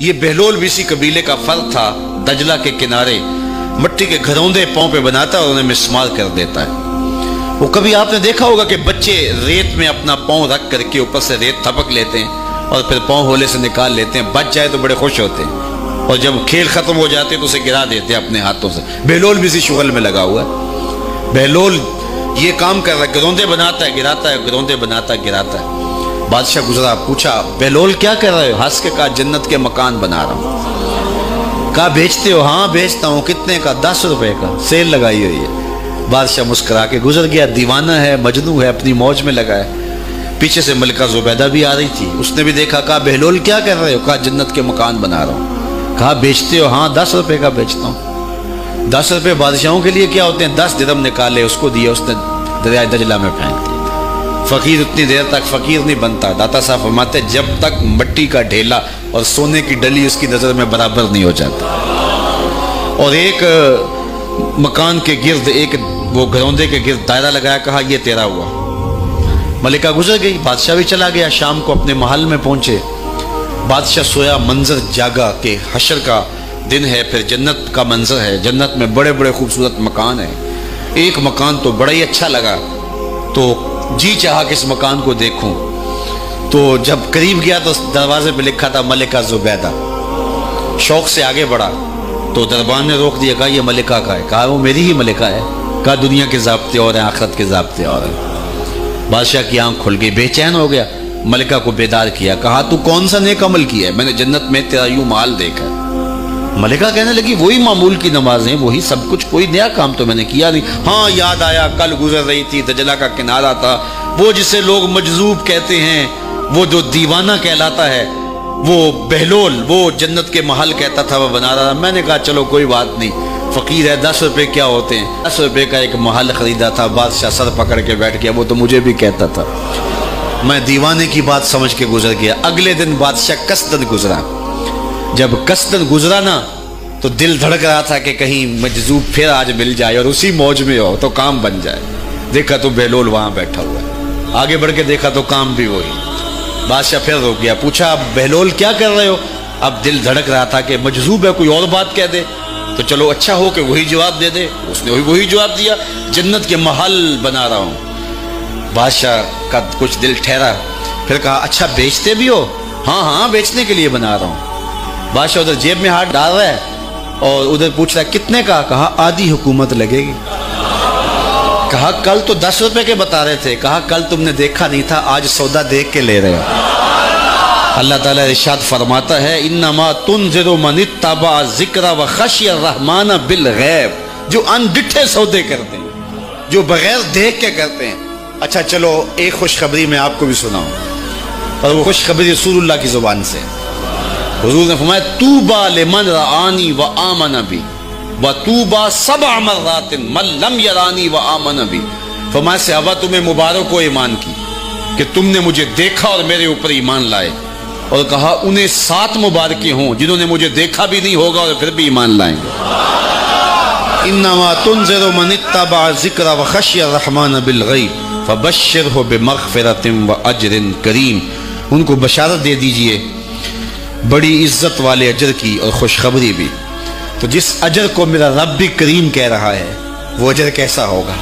یہ بہلول بھی اسی قبیلے کا فرد تھا، دجلہ کے کنارے مٹی کے گھروندے پاؤں پہ بناتا ہے اور انہیں مسمار کر دیتا ہے۔ وہ کبھی آپ نے دیکھا ہوگا کہ بچے ریت میں اپنا پاؤں رکھ کر کے اوپر سے ریت تھپک لیتے ہیں اور پھر پاؤں ہولے سے نکال لیتے ہیں، بچ جائے تو بڑے خوش ہوتے ہیں، اور جب کھیل ختم ہو جاتے ہیں تو اسے گرا دیتے ہیں اپنے ہاتھوں سے۔ بہلول بھی اسی شغل میں لگا ہوا ہے۔ بہلول یہ کام کر رہا ہے، گروندے بناتا ہے گراتا ہے، گروندے بناتا ہے گراتا ہے۔ بادشاہ گزرا، پوچھا بہلول کیا کر رہے ہو؟ ہنس کے کہا جنت کے مکان بنا رہا ہوں۔ کہا بیچتے ہو؟ ہاں بیچتا ہوں۔ کتنے کا؟ 10 روپے کا، سیل لگائی ہوئی ہے۔ بادشاہ مسکرا کے گزر گیا، دیوانہ ہے، مجنوں ہے، اپنی موج میں لگا ہے۔ پیچھے سے ملکہ زبیدہ بھی آ رہی تھی، اس نے بھی دیکھا، کہا بہلول کیا کر رہے ہو؟ کہا جنت کے مکان بنا رہا ہوں۔ کہا بیچتے ہو؟ ہاں 10 روپے کا بیچتا ہوں۔ 10 روپے بادشاہوں کے لیے کیا ہوتے ہیں؟ 10 درہم نکالے، اس کو دیا، اس نے دریائے دجلہ میں پھینک دیا۔ فقیر اتنی دیر تک فقیر نہیں بنتا، داتا صاحب فرماتے جب تک مٹی کا ڈھیلا اور سونے کی ڈلی اس کی نظر میں برابر نہیں ہو جاتا۔ اور ایک مکان کے گرد، ایک وہ گھروندے کے گرد دائرہ لگایا، کہا یہ تیرا ہوا۔ ملکہ گزر گئی، بادشاہ بھی چلا گیا۔ شام کو اپنے محل میں پہنچے، بادشاہ سویا، منظر جاگا کہ حشر کا دن ہے، پھر جنت کا منظر ہے، جنت میں بڑے بڑے خوبصورت مکان ہیں۔ ایک مکان تو بڑا ہی اچھا لگا، تو جی چاہا کہ اس مکان کو دیکھوں۔ تو جب قریب گیا تو دروازے پہ لکھا تھا ملکہ زبیدہ۔ شوق سے آگے بڑھا تو دربان نے روک دیا، کہا یہ ملکہ کا ہے؟ کہا وہ میری ہی ملکہ ہے۔ کہا دنیا کے ضابطے اور ہیں، آخرت کے ضابطے اور ہیں۔ بادشاہ کی آنکھ کھل گئی، بے چین ہو گیا، ملکہ کو بیدار کیا، کہا تو کون سا نیک عمل کیا ہے؟ میں نے جنت میں تیرا یوں مال دیکھا ہے۔ ملکہ کہنے لگی وہی معمول کی نمازیں، وہی سب کچھ، کوئی نیا کام تو میں نے کیا نہیں۔ ہاں یاد آیا، کل گزر رہی تھی، دجلہ کا کنارہ تھا، وہ جسے لوگ مجذوب کہتے ہیں، وہ جو دیوانہ کہلاتا ہے، وہ بہلول، وہ جنت کے محل کہتا تھا، وہ بنا رہا تھا۔ میں نے کہا چلو کوئی بات نہیں، فقیر ہے، 10 روپے کیا ہوتے ہیں؟ 10 روپے کا ایک محل خریدا تھا۔ بادشاہ سر پکڑ کے بیٹھ گیا، وہ تو مجھے بھی کہتا تھا۔ میں دیوانے کی بات سمجھ کے گزر گیا۔ اگلے دن بادشاہ قصدن گزرا۔ جب قصدن گزرا نا تو دل دھڑک رہا تھا کہ کہیں مجذوب پھر آج مل جائے اور اسی موج میں ہو تو کام بن جائے۔ دیکھا تو بہلول وہاں بیٹھا ہوا ہے، آگے بڑھ کے دیکھا تو کام بھی وہی۔ بادشاہ پھر رک گیا، پوچھا بہلول کیا کر رہے ہو؟ اب دل دھڑک رہا تھا کہ مجذوب ہے، کوئی اور بات کہہ دے تو چلو اچھا ہو کہ وہی جواب دے دے۔ اس نے وہی جواب دیا، جنت کے محل بنا رہا ہوں۔ بادشاہ کا کچھ دل ٹھہرا، پھر کہا اچھا بیچتے بھی ہو؟ ہاں ہاں بیچنے کے لیے بنا رہا ہوں۔ بادشاہ ادھر جیب میں ہاتھ ڈال رہا ہے اور ادھر پوچھ رہا ہے کتنے کا؟ کہا آدھی حکومت لگے گی۔ کہا کل تو 10 روپے کے بتا رہے تھے۔ کہا کل تم نے دیکھا نہیں تھا، آج سودا دیکھ کے لے رہے ہو۔ اللہ تعالیٰ ارشاد فرماتا ہے انما تنذر من اتبع ذکر وخشی الرحمن بالغیب، جو ان ڈٹھے سودے کرتے ہیں، جو بغیر دیکھ کے کرتے ہیں۔ اچھا چلو ایک خوشخبری میں آپ کو بھی سناؤں، اور وہ خوشخبری رسول اللہ کی زبان سے۔ حضور نے فرمایا طوبی لمن رآنی وآمن بی وطوبی 7 مرات من لم یرانی وآمن بی۔ فرمایا صحابہ تمہیں مبارک ہو ایمان کی کہ تم نے مجھے دیکھا اور میرے اوپر ایمان لائے، اور کہا انہیں 7 مبارکیں ہوں جنہوں نے مجھے دیکھا بھی نہیں ہوگا اور پھر بھی ایمان لائیں گے۔ انما تنذر من اتبع ذکر وخشی الرحمن بالغیب فبشرہ بمغفرۃ واجر کریم۔ ان کو بشارت دے دیجئے بڑی عزت والے اجر کی اور خوشخبری بھی۔ تو جس اجر کو میرا رب بھی کریم کہہ رہا ہے وہ اجر کیسا ہوگا؟